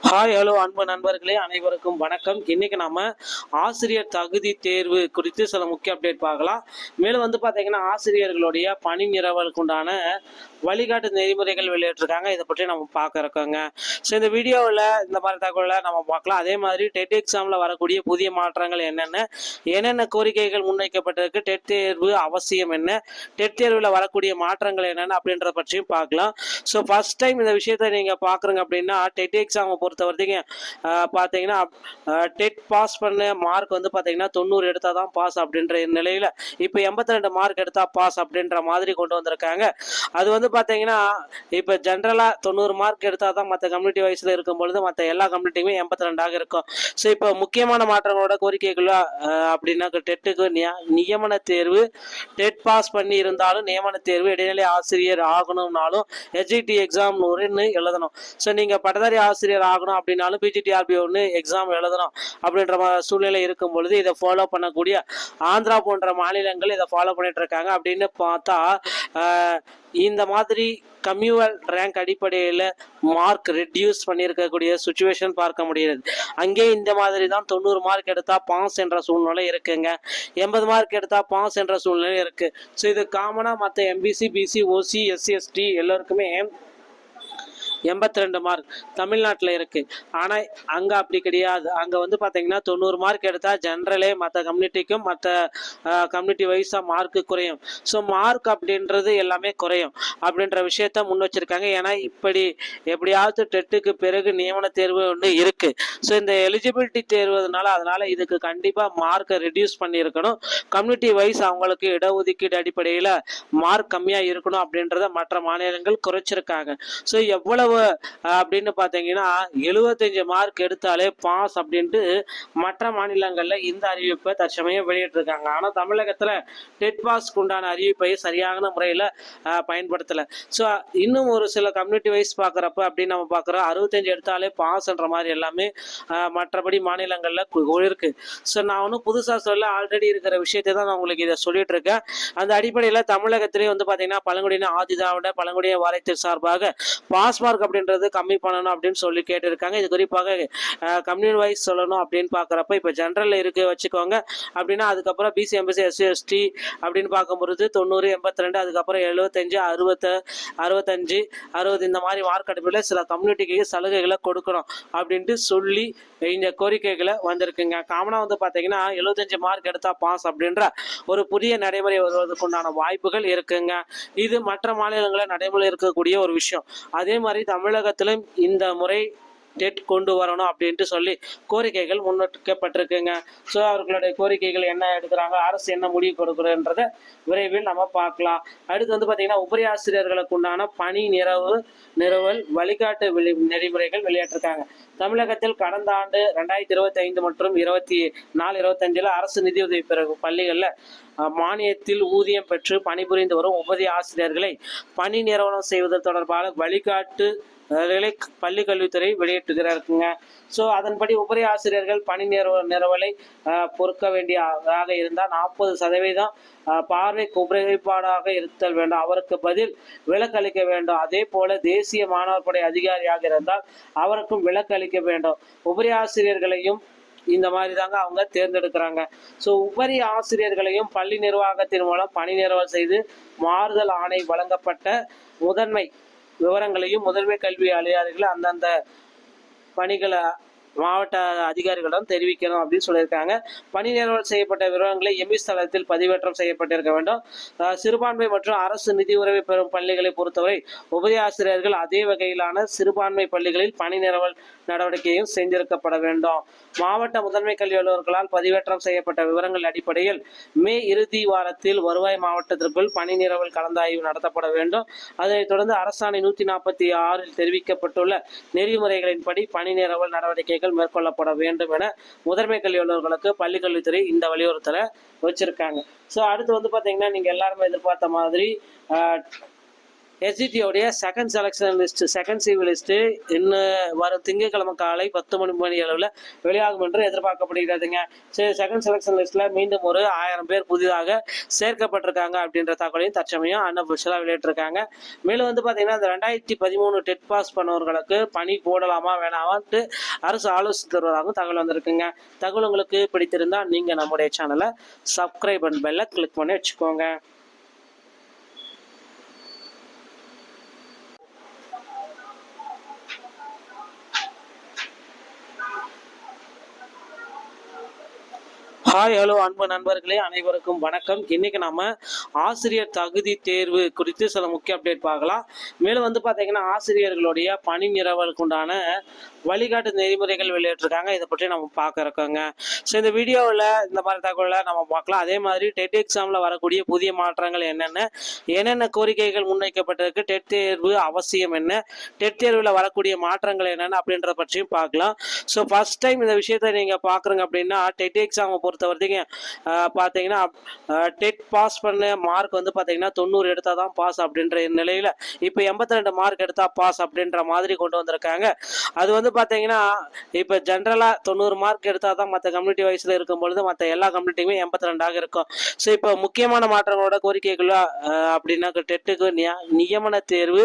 Hi hello அன்பு நண்பர்களே, அனைவருக்கும் வணக்கம். இன்னைக்கு நம்ம ஆசிரியர் தகுதி தேர்வு குறித்து சில முக்கிய அப்டேட் பார்க்கலாம். மேலும் பார்த்தீங்கன்னா ஆசிரியர்களுடைய பணி நிரவலுக்கு உண்டான வழிகாட்டு நெறிமுறைகள் வெளியிட்டிருக்காங்க. இதை பற்றி நம்ம பார்க்க இருக்கோங்க. ஸோ இந்த வீடியோவில் இந்த மாதிரி தகவலை நம்ம பார்க்கலாம். அதே மாதிரி டெட் எக்ஸாமில் வரக்கூடிய புதிய மாற்றங்கள் என்னென்ன கோரிக்கைகள் முன்வைக்கப்பட்டிருக்கு, டெட் தேர்வு அவசியம் என்ன, டெட் தேர்வில் வரக்கூடிய மாற்றங்கள் என்னென்ன அப்படின்றத பற்றியும் பார்க்கலாம். ஸோ ஃபர்ஸ்ட் டைம் இந்த விஷயத்தை நீங்கள் பார்க்குறீங்க அப்படின்னா டெட் எக்ஸாமை பொறுத்த வரைக்கும் பார்த்தீங்கன்னா டெட் பாஸ் பண்ண மார்க் பார்த்தீங்கன்னா 90 எடுத்தால் தான் பாஸ் அப்படின்ற நிலையில் இப்போ 82 மார்க் எடுத்தால் பாஸ் அப்படின்ற மாதிரி கொண்டு வந்திருக்காங்க. அது பார்த்தீங்கன்னா இப்போ ஜென்ரலாக 90 மார்க் எடுத்தால் தான் மற்ற கம்யூனிட்டி வைஸில் இருக்கும் பொழுது மற்ற எல்லா கம்யூனிட்டியுமே 82 இருக்கும். ஸோ இப்போ முக்கியமான மாற்றங்களோட கோரிக்கைகள் அப்படின்னா டெட்டுக்கு நியமன தேர்வு, டெட் பாஸ் பண்ணி இருந்தாலும் நியமன தேர்வு, இடைநிலை ஆசிரியர் ஆகணும்னாலும் எஸ்ஜிடி எக்ஸாம் எழுதணும். ஸோ நீங்கள் பட்டதாரி ஆசிரியர் ஆகணும் அப்படின்னாலும் பிஜிடிஆர்பி எக்ஸாம் எழுதணும் அப்படின்ற சூழ்நிலை இருக்கும் பொழுது இதை ஃபாலோ பண்ணக்கூடிய ஆந்திரா போன்ற மாநிலங்கள் இதை ஃபாலோ பண்ணிட்டு இருக்காங்க. அப்படின்னு பார்த்தா இந்த மாதிரி கம்யூவல் ரேங்க் அடிப்படையில் மார்க் ரெடியூஸ் பண்ணியிருக்கக்கூடிய சுச்சுவேஷன் பார்க்க முடியாது. அங்கே இந்த மாதிரி தான் 90 மார்க் எடுத்தால் பாஸ் என்ற சூழ்நிலை இருக்குங்க, 80 மார்க் எடுத்தால் பாஸ் என்ற சூழ்நிலை இருக்குது. ஸோ இது காமனாக மற்ற எம்பிசி, பிசி, ஓசி, எஸ்சி, எஸ்டி எல்லாருக்குமே 82 மார்க் தமிழ்நாட்டில் இருக்கு. ஆனால் அங்கே அப்படி கிடையாது. அங்கே பார்த்தீங்கன்னா 90 மார்க் எடுத்தால் ஜென்ரலே மற்ற கம்யூனிட்டிக்கும் மற்ற கம்யூனிட்டி வைஸாக மார்க்கு குறையும். ஸோ மார்க் அப்படின்றது எல்லாமே குறையும் அப்படின்ற விஷயத்த முன் வச்சிருக்காங்க. ஏன்னா இப்படி எப்படியாவது டெட்டுக்கு பிறகு நியமன தேர்வு இருக்கு. ஸோ இந்த எலிஜிபிலிட்டி தேர்வுனால அதனால இதுக்கு கண்டிப்பாக மார்க்கை ரெடியூஸ் பண்ணியிருக்கணும். கம்யூனிட்டி வைஸ் அவங்களுக்கு இடஒதுக்கீடு அடிப்படையில் மார்க் கம்மியாக இருக்கணும் அப்படின்றத மற்ற மாநிலங்கள் குறைச்சிருக்காங்க. ஸோ எவ்வளவு அப்படின்னு பார்த்தீங்கன்னா 75 மார்க் எடுத்தாலே பாஸ் அப்படின்ட்டு மற்ற மாநிலங்களில் இந்த அறிவிப்பை தற்சமயம் வெளியிட்டிருக்காங்க. ஆனால் தமிழகத்தில் டெட் பாஸ்க்கு உண்டான அறிவிப்பை சரியான முறையில் பயன்படுத்தலை. ஸோ இன்னும் ஒரு சில கம்யூனிட்டி வைஸ் பார்க்குறப்ப அப்படின்னு நம்ம பார்க்குறோம் 65 எடுத்தாலே பாஸ்ன்ற மாதிரி எல்லாமே மற்றபடி மாநிலங்களில் இருக்கு. ஸோ நான் ஒன்றும் புதுசாக சொல்ல, ஆல்ரெடி இருக்கிற விஷயத்தை தான் நான் உங்களுக்கு இதை சொல்லிட்டு இருக்கேன். அந்த அடிப்படையில் தமிழகத்திலே பார்த்தீங்கன்னா பழங்குடியின ஆதிதிராவிட பழங்குடியின வாரியத்தின் சார்பாக பாஸ் மார்க் அப்படின்றது கம்மி பண்ணணும் அப்படின்னு சொல்லி கேட்டிருக்காங்க. இது குறிப்பாக கம்யூனிட்டி வைஸ் சொல்லணும் அப்படின்னு பார்க்குறப்ப இப்போ ஜென்ரலில் இருக்கு வச்சுக்கோங்க. அப்படின்னா அதுக்கப்புறம் பிசி, எம்பிசி, எஸ்சி, எஸ்டி அப்படின்னு பார்க்கும்பொழுது 90, 82, அதுக்கப்புறம் 75, 65, 60 இந்த மாதிரி மார்க் அடிப்படையில் சில கம்யூனிட்டிக்கு சலுகைகளை கொடுக்கணும் அப்படின்ட்டு சொல்லி இந்த கோரிக்கைகளை வந்திருக்குங்க. காமனாக பார்த்தீங்கன்னா 75 மார்க் எடுத்தா பாஸ் அப்படின்ற ஒரு புதிய நடைமுறை வருவதற்குண்டான வாய்ப்புகள் இருக்குங்க. இது மற்ற மாநிலங்களில் நடைமுறை இருக்கக்கூடிய ஒரு விஷயம். அதே மாதிரி தமிழகத்திலும் இந்த முறை டெட் கொண்டு வரணும் அப்படின்ட்டு சொல்லி கோரிக்கைகள் முன்னெடுக்கப்பட்டிருக்குங்க. ஸோ அவர்களுடைய கோரிக்கைகள் என்ன எடுக்கிறாங்க, அரசு என்ன முடிவு கொடுக்குறன்றதை விரைவில் நம்ம பார்க்கலாம். அடுத்து பார்த்தீங்கன்னா உபரி ஆசிரியர்களுக்கு உண்டான பணி நிறுவல் வழிகாட்டு நெறிமுறைகள் வெளியிட்டிருக்காங்க. தமிழகத்தில் கடந்த ஆண்டு 2025 மற்றும் 24, 25 அரசு நிதியுதவி பெறும் பள்ளிகளில் மானியத்தில் ஊதியம் பெற்று பணிபுரிந்து வரும் உபரி ஆசிரியர்களை பணி நிறுவனம் செய்வது தொடர்பாக வழிகாட்டு பள்ளி கல்வித்துறை வெளியிட்டுகிறாருக்குங்க. ஸோ அதன்படி உபரி ஆசிரியர்கள் பணி நிறுவலை பொறுக்க வேண்டியதாக இருந்தால் 40% பார்வை குறைபாடாக இருத்தல் வேண்டும், அவருக்கு பதில் விலக்கு அளிக்க வேண்டும். அதே போல தேசிய மாணவர் படை அதிகாரியாக இருந்தால் அவருக்கும் விலக்கு அளிக்க வேண்டும். உபரி ஆசிரியர்களையும் இந்த மாதிரி தாங்க அவங்க தேர்ந்தெடுக்கிறாங்க. ஸோ உபரி ஆசிரியர்களையும் பள்ளி நிர்வாகத்தின் மூலம் பணி நிறுவல் செய்து மாறுதல் ஆணை வழங்கப்பட்ட முதன்மை விவரங்களையும் முதன்மை கல்வி அதிகாரிகள் அந்தந்த பணிகளை மாவட்ட அதிகாரிகளிடம் தெரிவிக்கணும் அப்படின்னு சொல்லியிருக்காங்க. பணி நிறுவல் செய்யப்பட்ட விவரங்களை எமிஸ் தளத்தில் பதிவேற்றம் செய்யப்பட்டிருக்க வேண்டும். சிறுபான்மை மற்றும் அரசு நிதி உதவி பெறும் பள்ளிகளை பொறுத்தவரை உபரி ஆசிரியர்கள் அதே வகையிலான சிறுபான்மை பள்ளிகளில் பணி நிறுவல் நடவடிக்கையும் செஞ்சிருக்கப்பட வேண்டும். மாவட்ட முதன்மை கல்வி அலுவலர்களால் பதிவேற்றம் செய்யப்பட்ட விவரங்கள் அடிப்படையில் மே இறுதி வாரத்தில் வருவாய் மாவட்டத்திற்குள் பணி நிறுவல் கலந்தாய்வு நடத்தப்பட வேண்டும். அதனைத் தொடர்ந்து அரசாணை 146 தெரிவிக்கப்பட்டுள்ள நெறிமுறைகளின்படி பணி நிறுவல் நடவடிக்கைகள் மேற்கொள்ளப்பட வேண்டும் என முதன்மை கல்வி அலுவலர்களுக்கு பள்ளி கல்வித்துறை இந்த வலியுறுத்தலை வச்சிருக்காங்க. ஸோ அடுத்து பார்த்தீங்கன்னா நீங்க எல்லாருமே எதிர்பார்த்த மாதிரி எஸ்ஜிடியோடைய second selection list, second CV list இன்னும் வரும் திங்கட்கிழமை காலை 10 மணி அளவில் வெளியாகும் என்று எதிர்பார்க்கப்படுகிறதுங்க. சரி, செகண்ட் செலெக்ஷன் லிஸ்ட்ல மீண்டும் ஒரு 1000 பேர் புதிதாக சேர்க்கப்பட்டிருக்காங்க அப்படின்ற தகவலையும் தற்சமயம் அன்அஃபிஷியலாக வெளியிட்டிருக்காங்க. மேலும் வந்து பார்த்தீங்கன்னா இந்த 2013 டெட் பாஸ் பண்ணவர்களுக்கு பணி போடலாமா வேணாமான்ட்டு அரசு ஆலோசித்து வருவதாகவும் தகவல் வந்திருக்குங்க. தகவல் உங்களுக்கு பிடித்திருந்தால் நீங்கள் நம்முடைய சேனலை சப்ஸ்கிரைப் அண்ட் பெல்லை கிளிக் பண்ணி வச்சுக்கோங்க. ஹாய், ஹலோ அன்பு நண்பர்களே, அனைவருக்கும் வணக்கம். இன்னைக்கு நம்ம ஆசிரியர் தகுதி தேர்வு குறித்து சில முக்கிய அப்டேட் பார்க்கலாம். மேலும் வந்து பார்த்தீங்கன்னா ஆசிரியர்களுடைய பணி நிரவலுக்கு உண்டான வழிகாட்டு நெறிமுறைகள் வெளியிட்டிருக்காங்க. இதை பற்றி நம்ம பார்க்க இருக்கோங்க. ஸோ இந்த வீடியோவில் இந்த மாதிரி தகவலை நம்ம பார்க்கலாம். அதே மாதிரி டெட் எக்ஸாமில் வரக்கூடிய புதிய மாற்றங்கள் என்னென்ன கோரிக்கைகள் முன்வைக்கப்பட்டிருக்கு, டெட் தேர்வு அவசியம் என்ன, டெட் தேர்வில் வரக்கூடிய மாற்றங்கள் என்னென்ன அப்படின்றத பற்றியும் பார்க்கலாம். ஸோ ஃபர்ஸ்ட் டைம் இந்த விஷயத்தை நீங்கள் பார்க்குறீங்க அப்படின்னா டெட் எக்ஸாமை பொறுத்த வரைக்கும் பார்த்தீங்கன்னா டெட் பாஸ் பண்ண மார்க் வந்து பார்த்தீங்கன்னா 90 எடுத்தால் தான் பாஸ் அப்படின்ற நிலையில் இப்போ 82 மார்க் எடுத்தால் பாஸ் அப்படின்ற மாதிரி கொண்டு வந்திருக்காங்க. அது வந்து பார்த்தீங்கன்னா இப்போ ஜென்ரலாக 90 மார்க் எடுத்தால் தான் மற்ற கம்யூனிட்டி வைஸில் இருக்கும் பொழுது மற்ற எல்லா கம்யூனிட்டியுமே 82 இருக்கும். ஸோ இப்போ முக்கியமான மாற்றங்களோட கோரிக்கைகள் அப்படின்னா டெட்டுக்கு நியமன தேர்வு,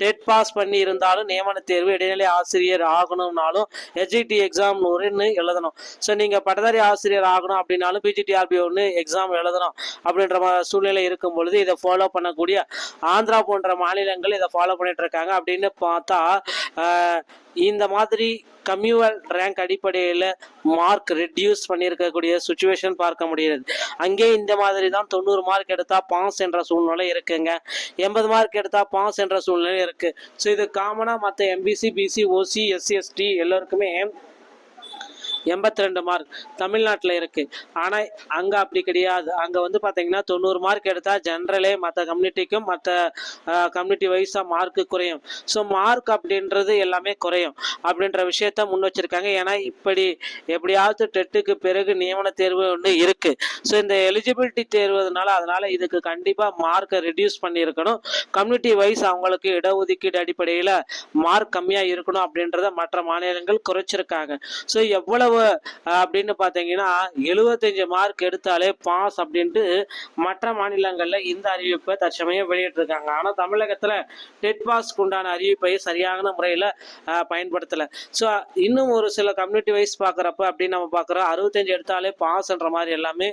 டெட் பாஸ் பண்ணி இருந்தாலும் நியமன தேர்வு, இடைநிலை ஆசிரியர் ஆகணும்னாலும் எஸ்ஜிடி எக்ஸாம் 1 எழுதணும். ஸோ நீங்கள் பட்டதாரி ஆசிரியர் ஆகணும் அப்படின்னாலும் பிஜிடிஆர்பி 1 எக்ஸாம் எழுதணும் அப்படின்ற சூழ்நிலை இருக்கும் பொழுது இதை ஃபாலோ பண்ணக்கூடிய ஆந்திரா போன்ற மாநிலங்கள் இதை ஃபாலோ பண்ணிட்டு இருக்காங்க. அப்படின்னு பார்த்தா இந்த மாதிரி கம்யூவல் ரேங்க் அடிப்படையில் மார்க் ரெடியூஸ் பண்ணியிருக்கக்கூடிய சுச்சுவேஷன் பார்க்க முடியாது. அங்கே இந்த மாதிரி தான் 90 மார்க் எடுத்தால் பாஸ் என்ற சூழ்நிலை இருக்குங்க, 80 மார்க் எடுத்தால் பாஸ் என்ற சூழ்நிலை இருக்கு. ஸோ இது காமனாக மற்ற எம்பிசி, பிசி, ஓசி, எஸ்சி, எஸ்டி எல்லாருக்குமே 82 மார்க் தமிழ்நாட்டில் இருக்கு. ஆனால் அங்கே அப்படி கிடையாது. அங்கே வந்து பார்த்தீங்கன்னா 90 மார்க் எடுத்தால் ஜென்ரலே மற்ற கம்யூனிட்டிக்கும் மற்ற கம்யூனிட்டி வைஸாக மார்க்கு குறையும். ஸோ மார்க் அப்படின்றது எல்லாமே குறையும் அப்படின்ற விஷயத்த முன் வச்சிருக்காங்க. ஏன்னா இப்படி எப்படியாவது டெட்டுக்கு பிறகு நியமன தேர்வு ஒன்று இருக்கு. ஸோ இந்த எலிஜிபிலிட்டி தேர்வுனால அதனால இதுக்கு கண்டிப்பாக மார்க்கை ரெடியூஸ் பண்ணியிருக்கணும். கம்யூனிட்டி வைஸ் அவங்களுக்கு இடஒதுக்கீடு அடிப்படையில் மார்க் கம்மியாக இருக்கணும் அப்படின்றத மற்ற மாநிலங்கள் குறைச்சிருக்காங்க. ஸோ எவ்வளவு அப்படின்னு பார்த்தீங்கன்னா 75 மார்க் எடுத்தாலே பாஸ் அப்படின்ட்டு மற்ற மாநிலங்களில் இந்த அறிவிப்பை தற்சமயம் வெளியிட்டிருக்காங்க. ஆனால் தமிழகத்தில் டெட் பாஸ்க்கு உண்டான அறிவிப்பை சரியான முறையில் பயன்படுத்தலை. ஸோ இன்னும் ஒரு சில கம்யூனிட்டி வைஸ் பார்க்குறப்ப அப்படின்னு நம்ம பார்க்குறோம் 65 எடுத்தாலே பாஸ்ன்ற மாதிரி எல்லாமே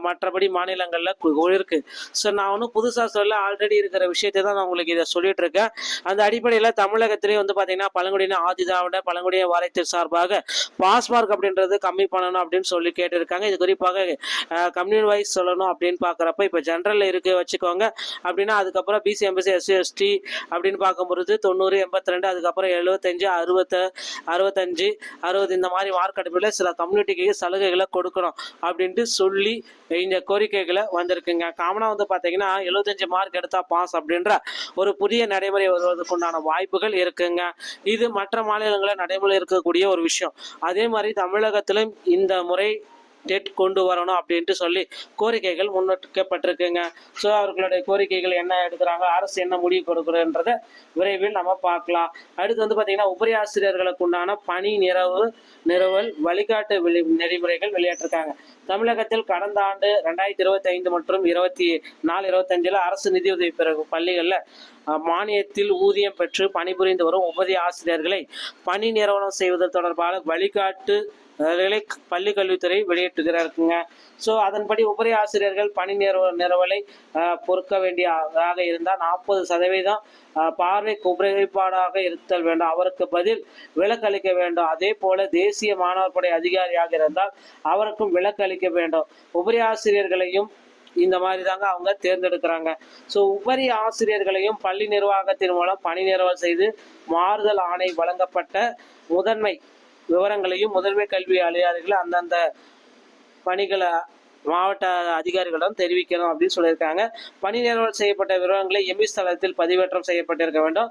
மற்றபடி மாநிலங்களில் இருக்கு. ஸோ நான் ஒன்றும் புதுசாக சொல்ல, ஆல்ரெடி இருக்கிற விஷயத்தை தான் நான் உங்களுக்கு இதை சொல்லிட்டு இருக்கேன். அந்த அடிப்படையில் தமிழகத்திலே வந்து பார்த்தீங்கன்னா பழங்குடியின ஆதிதிராவிட பழங்குடியின வாரியத்தின் சார்பாக பாஸ் மார்க் அப்படின்றது கம்மி பண்ணணும் அப்படின்னு சொல்லி கேட்டிருக்காங்க. இது குறிப்பாக கம்யூனிட்டி வைஸ் சொல்லணும் அப்படின்னு பார்க்குறப்ப இப்போ ஜென்ரலில் இருக்கு வச்சுக்கோங்க. அப்படின்னா அதுக்கப்புறம் பிசி, எம்பிசி, எஸ்சி, எஸ்டி அப்படின்னு பார்க்கும்பொழுது 90, 82, அதுக்கப்புறம் 75, 65, 60 இந்த மாதிரி மார்க் அடிப்படையில் சில கம்யூனிட்டிக்கு சலுகைகளை கொடுக்கணும் அப்படின்ட்டு சொல்லி இந்த கோரிக்கைகளை வந்திருக்குங்க. காமனாக வந்து பார்த்தீங்கன்னா 75 மார்க் எடுத்தால் பாஸ் அப்படின்ற ஒரு புதிய நடைமுறை வருவதற்குண்டான வாய்ப்புகள் இருக்குங்க. இது மற்ற மாநிலங்களில் நடைமுறை இருக்கக்கூடிய ஒரு விஷயம். அதே மாதிரி தமிழகத்திலும் இந்த முறை டெட் கொண்டு வரணும் அப்படின்ட்டு சொல்லி கோரிக்கைகள் முன்வைக்கப்பட்டிருக்குங்க. ஸோ அவர்களுடைய கோரிக்கைகள் என்ன எடுக்கிறாங்க, அரசு என்ன முடிவு கொடுக்குறன்றதை விரைவில் நம்ம பார்க்கலாம். அடுத்து வந்து பார்த்தீங்கன்னா உபரி ஆசிரியர்களுக்கு உண்டான பணி நிறுவல் வழிகாட்டு நெறிமுறைகள் வெளியிட்டிருக்காங்க. தமிழகத்தில் கடந்த ஆண்டு 2025 மற்றும் 24-25 அரசு நிதியுதவி பெறும் பள்ளிகளில் மானியத்தில் ஊதியம் பெற்று பணிபுரிந்து வரும் உபரி ஆசிரியர்களை பணி நிறுவனம் செய்வது தொடர்பான வழிகாட்டு பள்ளி கல்வித்துறை வெளியிட்டுகிறாருக்குங்க. ஸோ அதன்படி உபரி ஆசிரியர்கள் பணி நிறுவலை பொறுக்க வேண்டியதாக இருந்தால் 40% பார்வை குறைபாடாக இருத்தல் வேண்டும், அவருக்கு பதில் விலக்கு அளிக்க வேண்டும். அதே போல தேசிய மாணவர் படை அதிகாரியாக இருந்தால் அவருக்கும் விலக்கு அளிக்க வேண்டும். உபரி ஆசிரியர்களையும் இந்த மாதிரி தாங்க அவங்க தேர்ந்தெடுக்கிறாங்க. ஸோ உபரி ஆசிரியர்களையும் பள்ளி நிர்வாகத்தின் மூலம் பணி நிறுவல் செய்து மாறுதல் ஆணை வழங்கப்பட்ட முதன்மை விவரங்களையும் முதன்மை கல்வி அதிகாரிகள் அந்தந்த பணிகளை மாவட்ட அதிகாரிகளிடம் தெரிவிக்கணும் அப்படின்னு சொல்லியிருக்காங்க. பணி நிரவல் செய்யப்பட்ட விவரங்களை எமிஸ் தளத்தில் பதிவேற்றம் செய்யப்பட்டிருக்க வேண்டும்.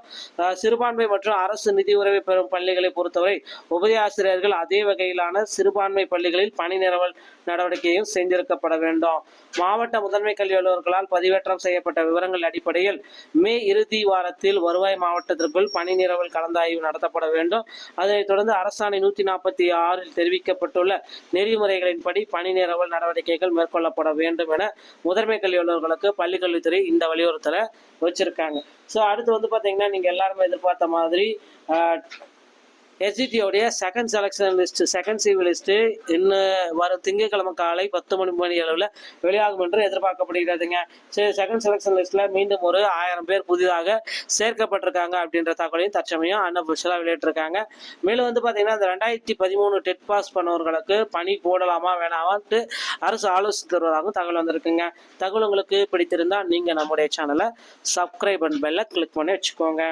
சிறுபான்மை மற்றும் அரசு நிதி உதவி பெறும் பள்ளிகளை பொறுத்தவரை உபரி ஆசிரியர்கள் அதே வகையிலான சிறுபான்மை பள்ளிகளில் பணி நிரவல் நடவடிக்கையும் செஞ்சிருக்கப்பட வேண்டும். மாவட்ட முதன்மை கல்வி அலுவலர்களால் பதிவேற்றம் செய்யப்பட்ட விவரங்கள் அடிப்படையில் மே இறுதி வாரத்தில் வருவாய் மாவட்டத்திற்குள் பணி நிரவல் கலந்தாய்வு நடத்தப்பட வேண்டும். அதனைத் தொடர்ந்து அரசாணை 146 தெரிவிக்கப்பட்டுள்ள நெறிமுறைகளின்படி பணி நிரவல் நடவடிக்கைகள் மேற்கொள்ளப்பட வேண்டும் என முதன்மை கல்வி அலுவலர்களுக்கு பள்ளிக்கல்வித்துறை இந்த வலியுறுத்தலை வச்சிருக்காங்க. ஸோ அடுத்து வந்து பார்த்தீங்கன்னா நீங்கள் எல்லாருமே எதிர்பார்த்த மாதிரி எஸ்ஜிடியோடைய second selection list, second CV list இன்னும் வரும் திங்கட்கிழமை காலை 10 மணி அளவில் வெளியாகும் என்று எதிர்பார்க்கப்படுகிறதுங்க. சரி, செகண்ட் செலெக்ஷன் லிஸ்ட்ல மீண்டும் ஒரு 1000 பேர் புதிதாக சேர்க்கப்பட்டிருக்காங்க அப்படின்ற தகவலையும் தற்சமயம் அன்அஃபிஷியலாக வெளியிட்டிருக்காங்க. மேலும் வந்து பார்த்தீங்கன்னா இந்த 2013 டெட் பாஸ் பண்ணவர்களுக்கு பணி போடலாமா வேணாமான்ட்டு அரசு ஆலோசித்து வருவதாகவும் தகவல் வந்திருக்குங்க. தகவல் உங்களுக்கு பிடித்திருந்தால் நீங்கள் நம்முடைய சேனலை சப்ஸ்கிரைப் அண்ட் பெல்லை கிளிக் பண்ணி வச்சுக்கோங்க.